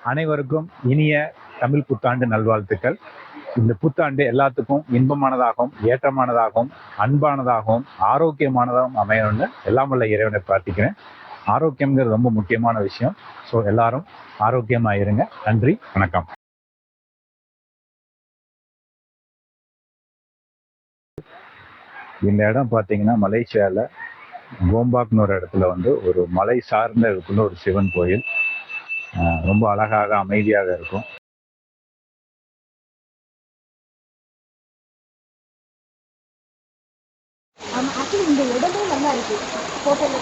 அனைவருக்கும் இனிய தமிழ் புத்தாண்டு நல்வாழ்த்துக்கள். இந்த புத்தாண்டு எல்லாத்துக்கும் இன்பமானதாகவும், ஏற்றமானதாகவும், அன்பானதாகவும், ஆரோக்கியமானதாகவும் அமையணும்னு எல்லாம் வல்ல இறைவனை பிரார்த்திக்கிறேன். ஆரோக்கியம்ங்கிறது ரொம்ப முக்கியமான விஷயம். ஸோ எல்லாரும் ஆரோக்கியமா இருங்க. நன்றி, வணக்கம். இந்த இடம் பார்த்தீங்கன்னா மலேசியாவில் கோம்பாக்னு ஒரு இடத்துல ஒரு மலை சார்ந்த இடத்துல ஒரு சிவன் கோயில். ரொம்ப அழகாக அமைதியாக இருக்கும். இந்த இடமே நல்லா இருக்கு. ஹோட்டல்